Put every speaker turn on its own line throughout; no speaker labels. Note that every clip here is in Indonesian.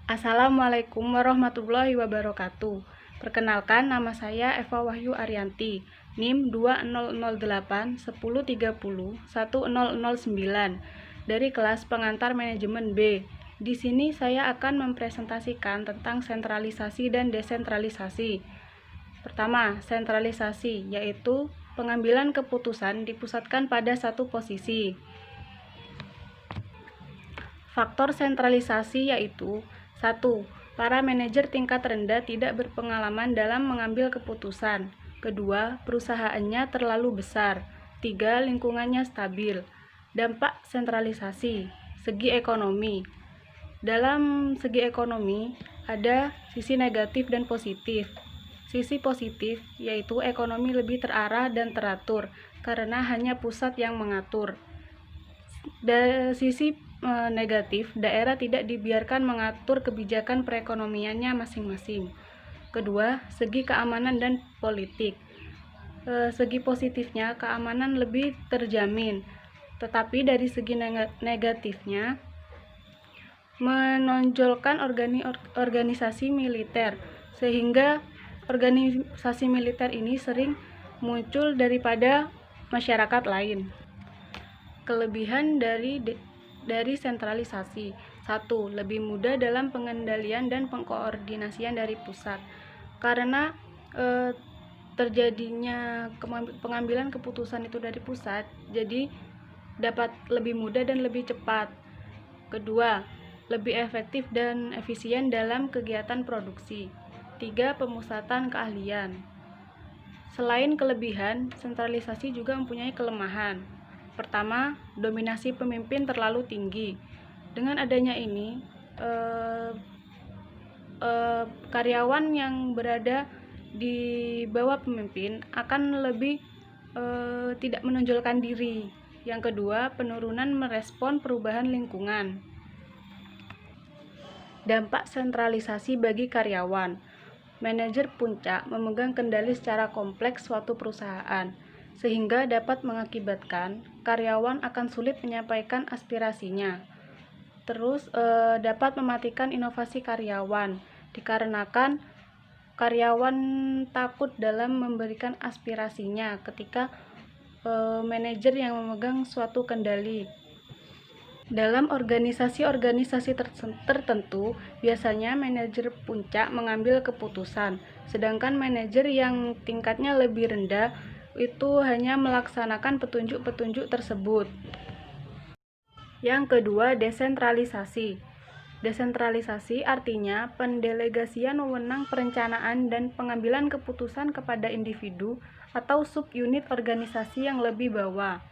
Assalamualaikum warahmatullahi wabarakatuh. Perkenalkan, nama saya Eva Wahyu Arianti, NIM 2008 1030 1009 dari kelas pengantar manajemen B. Di sini saya akan mempresentasikan tentang sentralisasi dan desentralisasi. Pertama, sentralisasi, yaitu pengambilan keputusan dipusatkan pada satu posisi. Faktor sentralisasi yaitu 1. Para manajer tingkat rendah tidak berpengalaman dalam mengambil keputusan. Kedua, perusahaannya terlalu besar. 3. Lingkungannya stabil. Dampak sentralisasi, segi ekonomi. Dalam segi ekonomi, ada sisi negatif dan positif. Sisi positif yaitu ekonomi lebih terarah dan teratur karena hanya pusat yang mengatur. Sisi negatif, daerah tidak dibiarkan mengatur kebijakan perekonomiannya masing-masing. Kedua, segi keamanan dan politik. Segi positifnya, keamanan lebih terjamin, tetapi dari segi negatifnya, menonjolkan organisasi militer, sehingga organisasi militer ini sering muncul daripada masyarakat lain. Kelebihan dari sentralisasi. 1. Lebih mudah dalam pengendalian dan pengkoordinasian dari pusat. Karena terjadinya pengambilan keputusan itu dari pusat, jadi dapat lebih mudah dan lebih cepat. Kedua, lebih efektif dan efisien dalam kegiatan produksi. 3. Pemusatan keahlian. Selain kelebihan, sentralisasi juga mempunyai kelemahan. Pertama, dominasi pemimpin terlalu tinggi. Dengan adanya ini, karyawan yang berada di bawah pemimpin akan lebih tidak menonjolkan diri. Yang kedua, penurunan merespon perubahan lingkungan. Dampak sentralisasi bagi karyawan. Manajer puncak memegang kendali secara kompleks suatu perusahaan, sehingga dapat mengakibatkan karyawan akan sulit menyampaikan aspirasinya. Terus dapat mematikan inovasi karyawan, dikarenakan karyawan takut dalam memberikan aspirasinya ketika manajer yang memegang suatu kendali. Dalam organisasi-organisasi tertentu, biasanya manajer puncak mengambil keputusan, sedangkan manajer yang tingkatnya lebih rendah itu hanya melaksanakan petunjuk-petunjuk tersebut. Yang kedua, desentralisasi. Desentralisasi artinya pendelegasian wewenang perencanaan dan pengambilan keputusan kepada individu atau subunit organisasi yang lebih bawah.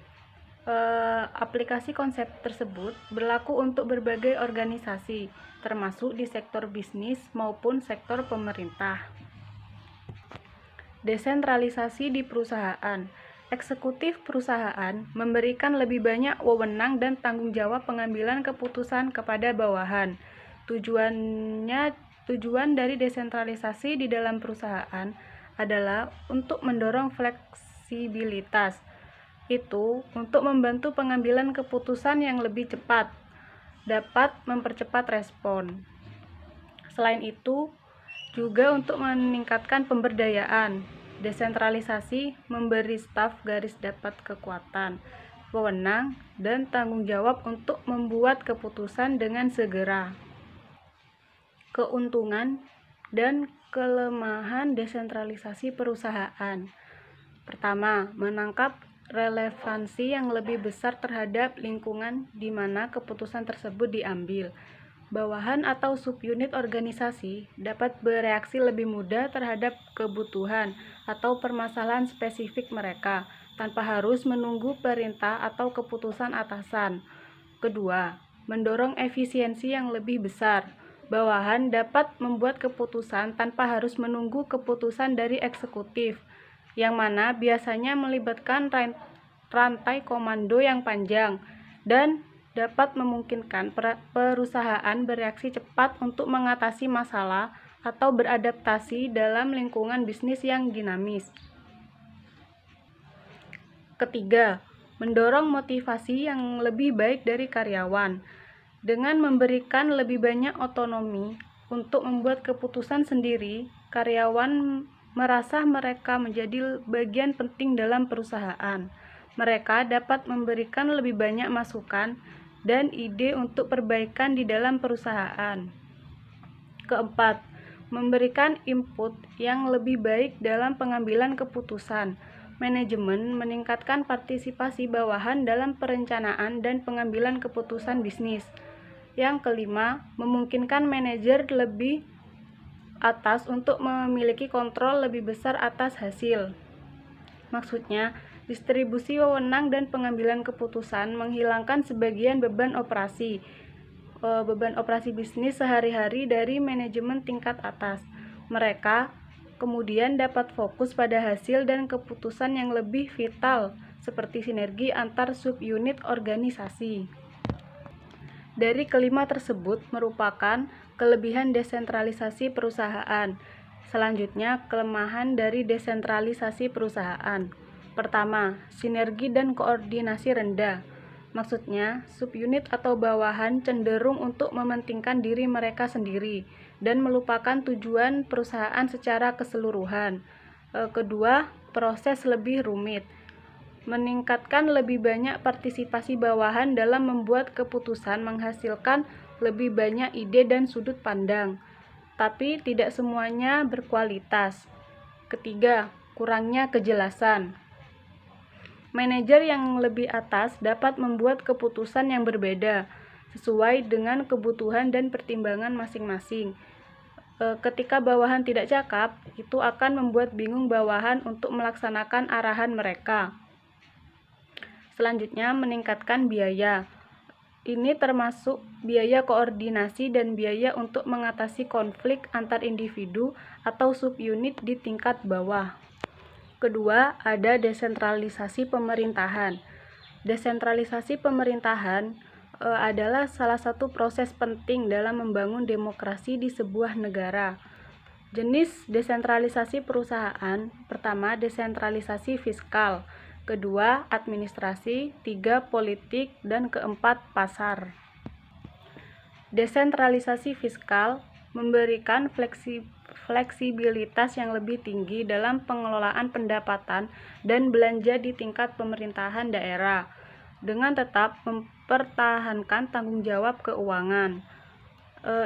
Aplikasi konsep tersebut berlaku untuk berbagai organisasi, termasuk di sektor bisnis maupun sektor pemerintah. Desentralisasi di perusahaan. Eksekutif perusahaan memberikan lebih banyak wewenang dan tanggung jawab pengambilan keputusan kepada bawahan. Tujuan dari desentralisasi di dalam perusahaan adalah untuk mendorong fleksibilitas. Itu untuk membantu pengambilan keputusan yang lebih cepat, dapat mempercepat respon. Selain itu, juga untuk meningkatkan pemberdayaan. Desentralisasi memberi staf garis dapat kekuatan, wewenang, dan tanggung jawab untuk membuat keputusan dengan segera. Keuntungan dan kelemahan desentralisasi perusahaan. Pertama, menangkap relevansi yang lebih besar terhadap lingkungan di mana keputusan tersebut diambil. Bawahan atau subunit organisasi dapat bereaksi lebih mudah terhadap kebutuhan atau permasalahan spesifik mereka tanpa harus menunggu perintah atau keputusan atasan. Kedua, mendorong efisiensi yang lebih besar. Bawahan dapat membuat keputusan tanpa harus menunggu keputusan dari eksekutif, yang mana biasanya melibatkan rantai komando yang panjang dan dapat memungkinkan perusahaan bereaksi cepat untuk mengatasi masalah atau beradaptasi dalam lingkungan bisnis yang dinamis. Ketiga, mendorong motivasi yang lebih baik dari karyawan. Dengan memberikan lebih banyak otonomi untuk membuat keputusan sendiri, karyawan merasa mereka menjadi bagian penting dalam perusahaan. Mereka dapat memberikan lebih banyak masukan dan ide untuk perbaikan di dalam perusahaan. Keempat, memberikan input yang lebih baik dalam pengambilan keputusan. Manajemen meningkatkan partisipasi bawahan dalam perencanaan dan pengambilan keputusan bisnis. Yang kelima, memungkinkan manajer lebih atas untuk memiliki kontrol lebih besar atas hasil. Maksudnya, distribusi wewenang dan pengambilan keputusan menghilangkan sebagian beban operasi bisnis sehari-hari dari manajemen tingkat atas. Mereka kemudian dapat fokus pada hasil dan keputusan yang lebih vital, seperti sinergi antar subunit organisasi. Dari kelima tersebut merupakan kelebihan desentralisasi perusahaan. Selanjutnya, kelemahan dari desentralisasi perusahaan. Pertama, sinergi dan koordinasi rendah. Maksudnya, subunit atau bawahan cenderung untuk mementingkan diri mereka sendiri dan melupakan tujuan perusahaan secara keseluruhan. Kedua, proses lebih rumit. Meningkatkan lebih banyak partisipasi bawahan dalam membuat keputusan menghasilkan lebih banyak ide dan sudut pandang, tapi tidak semuanya berkualitas. Ketiga, kurangnya kejelasan. Manajer yang lebih atas dapat membuat keputusan yang berbeda sesuai dengan kebutuhan dan pertimbangan masing-masing. Ketika bawahan tidak cakap, itu akan membuat bingung bawahan untuk melaksanakan arahan mereka. Selanjutnya, meningkatkan biaya. Ini termasuk biaya koordinasi dan biaya untuk mengatasi konflik antar individu atau subunit di tingkat bawah. Kedua, ada desentralisasi pemerintahan. Desentralisasi pemerintahan adalah salah satu proses penting dalam membangun demokrasi di sebuah negara. Jenis desentralisasi perusahaan: pertama, desentralisasi fiskal. Kedua, administrasi. Tiga, politik. Dan keempat, pasar. Desentralisasi fiskal memberikan fleksibilitas yang lebih tinggi dalam pengelolaan pendapatan dan belanja di tingkat pemerintahan daerah, dengan tetap mempertahankan tanggung jawab keuangan.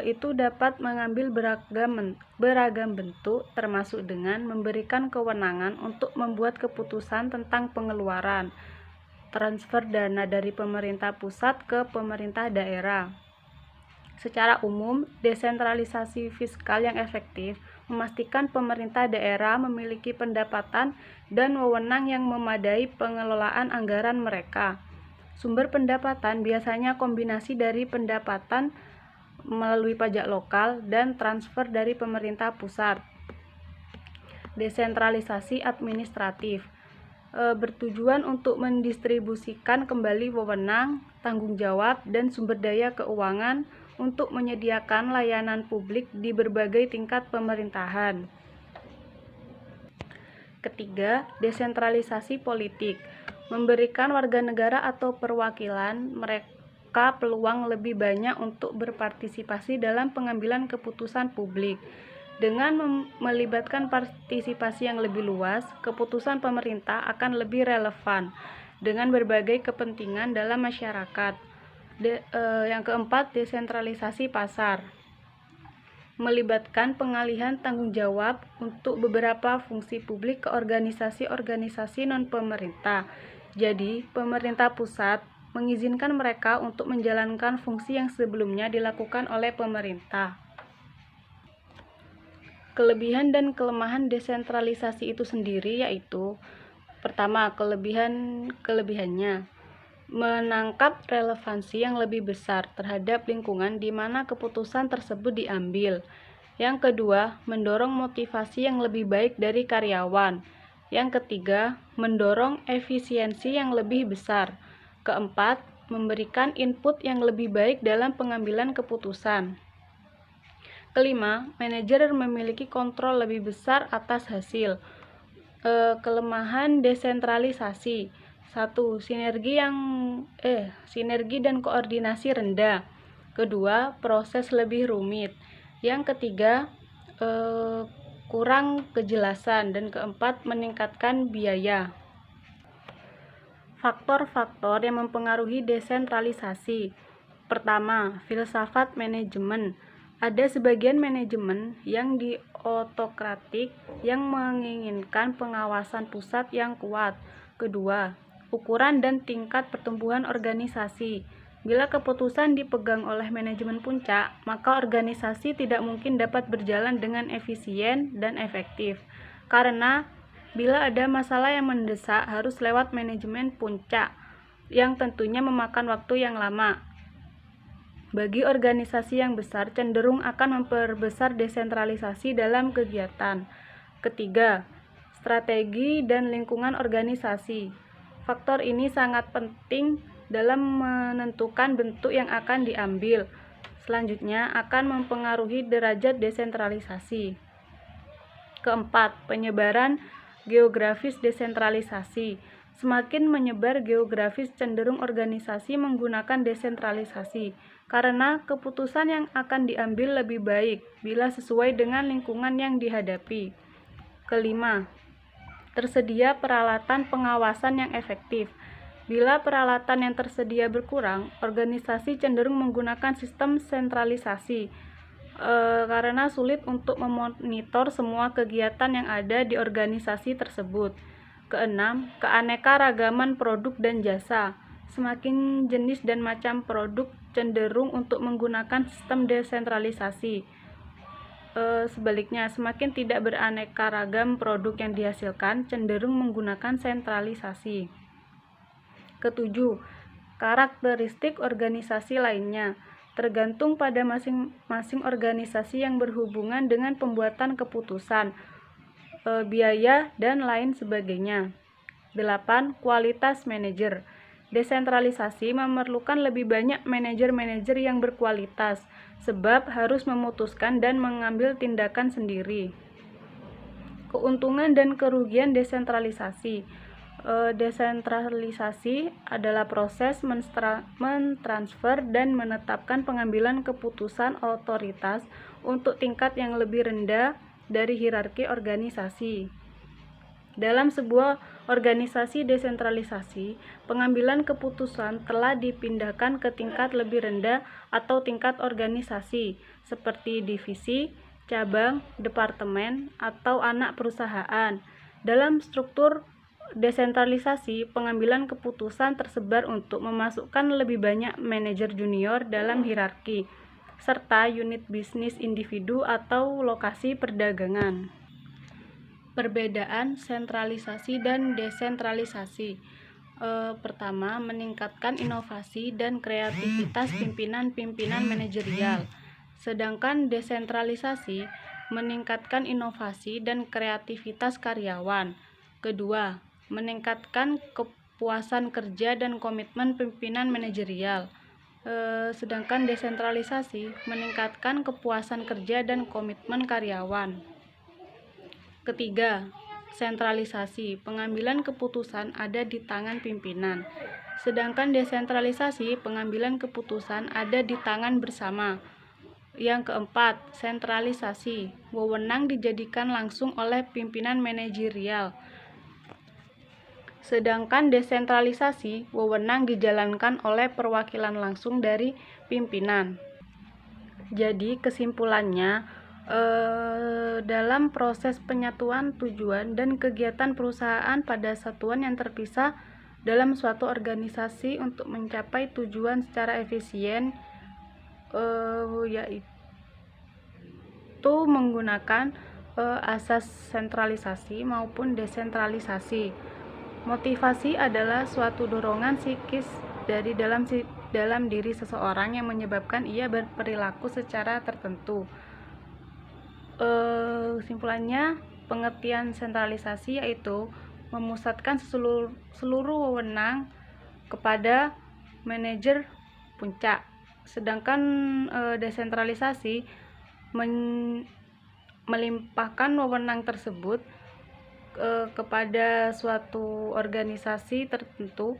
Itu dapat mengambil beragam bentuk, termasuk dengan memberikan kewenangan untuk membuat keputusan tentang pengeluaran, transfer dana dari pemerintah pusat ke pemerintah daerah. Secara umum, desentralisasi fiskal yang efektif memastikan pemerintah daerah memiliki pendapatan dan wewenang yang memadai pengelolaan anggaran mereka. Sumber pendapatan biasanya kombinasi dari pendapatan melalui pajak lokal dan transfer dari pemerintah pusat. Desentralisasi administratif bertujuan untuk mendistribusikan kembali wewenang, tanggung jawab, dan sumber daya keuangan untuk menyediakan layanan publik di berbagai tingkat pemerintahan. Ketiga, desentralisasi politik memberikan warga negara atau perwakilan mereka peluang lebih banyak untuk berpartisipasi dalam pengambilan keputusan publik. Dengan melibatkan partisipasi yang lebih luas, keputusan pemerintah akan lebih relevan dengan berbagai kepentingan dalam masyarakat. Yang keempat, desentralisasi pasar melibatkan pengalihan tanggung jawab untuk beberapa fungsi publik ke organisasi-organisasi non-pemerintah. Jadi, pemerintah pusat mengizinkan mereka untuk menjalankan fungsi yang sebelumnya dilakukan oleh pemerintah. Kelebihan dan kelemahan desentralisasi itu sendiri yaitu: pertama, kelebihannya menangkap relevansi yang lebih besar terhadap lingkungan di mana keputusan tersebut diambil. Yang kedua, mendorong motivasi yang lebih baik dari karyawan. Yang ketiga, mendorong efisiensi yang lebih besar. Keempat, memberikan input yang lebih baik dalam pengambilan keputusan. Kelima, manajer memiliki kontrol lebih besar atas hasil. Kelemahan desentralisasi: 1. Sinergi dan koordinasi rendah. Kedua, proses lebih rumit. Yang ketiga, kurang kejelasan. Dan keempat, meningkatkan biaya. Faktor-faktor yang mempengaruhi desentralisasi. Pertama, filsafat manajemen. Ada sebagian manajemen yang autokratik yang menginginkan pengawasan pusat yang kuat. Kedua, ukuran dan tingkat pertumbuhan organisasi. Bila keputusan dipegang oleh manajemen puncak, maka organisasi tidak mungkin dapat berjalan dengan efisien dan efektif. Karena bila ada masalah yang mendesak harus lewat manajemen puncak, yang tentunya memakan waktu yang lama. Bagi organisasi yang besar cenderung akan memperbesar desentralisasi dalam kegiatan. Ketiga, strategi dan lingkungan organisasi. Faktor ini sangat penting dalam menentukan bentuk yang akan diambil. Selanjutnya akan mempengaruhi derajat desentralisasi. Keempat, penyebaran geografis desentralisasi. Semakin menyebar geografis cenderung organisasi menggunakan desentralisasi, karena keputusan yang akan diambil lebih baik bila sesuai dengan lingkungan yang dihadapi. Kelima, tersedia peralatan pengawasan yang efektif. Bila peralatan yang tersedia berkurang, organisasi cenderung menggunakan sistem sentralisasi, karena sulit untuk memonitor semua kegiatan yang ada di organisasi tersebut. Keenam, keanekaragaman produk dan jasa. Semakin jenis dan macam produk cenderung untuk menggunakan sistem desentralisasi. Sebaliknya, semakin tidak beraneka ragam produk yang dihasilkan cenderung menggunakan sentralisasi. Ketujuh, karakteristik organisasi lainnya. Tergantung pada masing-masing organisasi yang berhubungan dengan pembuatan keputusan, biaya, dan lain sebagainya. 8. Kualitas manajer. Desentralisasi memerlukan lebih banyak manajer-manajer yang berkualitas, sebab harus memutuskan dan mengambil tindakan sendiri. Keuntungan dan kerugian desentralisasi. Desentralisasi adalah proses mentransfer dan menetapkan pengambilan keputusan otoritas untuk tingkat yang lebih rendah dari hierarki organisasi. Dalam sebuah organisasi desentralisasi, pengambilan keputusan telah dipindahkan ke tingkat lebih rendah atau tingkat organisasi, seperti divisi, cabang, departemen, atau anak perusahaan. Dalam struktur desentralisasi, pengambilan keputusan tersebar untuk memasukkan lebih banyak manajer junior dalam hierarki, serta unit bisnis individu atau lokasi perdagangan. Perbedaan sentralisasi dan desentralisasi. Pertama, meningkatkan inovasi dan kreativitas pimpinan-pimpinan manajerial. Sedangkan desentralisasi meningkatkan inovasi dan kreativitas karyawan. Kedua, meningkatkan kepuasan kerja dan komitmen pimpinan manajerial. Sedangkan desentralisasi meningkatkan kepuasan kerja dan komitmen karyawan. Ketiga, sentralisasi. Pengambilan keputusan ada di tangan pimpinan. Sedangkan desentralisasi, pengambilan keputusan ada di tangan bersama. Yang keempat, sentralisasi. Wewenang dijadikan langsung oleh pimpinan manajerial. Sedangkan desentralisasi, wewenang dijalankan oleh perwakilan langsung dari pimpinan. Jadi kesimpulannya, dalam proses penyatuan tujuan dan kegiatan perusahaan pada satuan yang terpisah dalam suatu organisasi untuk mencapai tujuan secara efisien, yaitu menggunakan asas sentralisasi maupun desentralisasi. Motivasi adalah suatu dorongan psikis dari dalam diri seseorang yang menyebabkan ia berperilaku secara tertentu. Kesimpulannya, pengertian sentralisasi yaitu memusatkan seluruh wewenang kepada manajer puncak. Sedangkan desentralisasi melimpahkan wewenang tersebut kepada suatu organisasi tertentu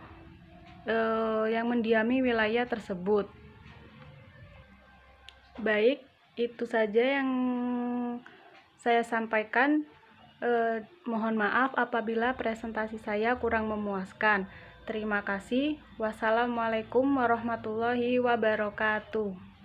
yang mendiami wilayah tersebut. Baik, itu saja yang saya sampaikan. Mohon maaf apabila presentasi saya kurang memuaskan. Terima kasih. Wassalamualaikum warahmatullahi wabarakatuh.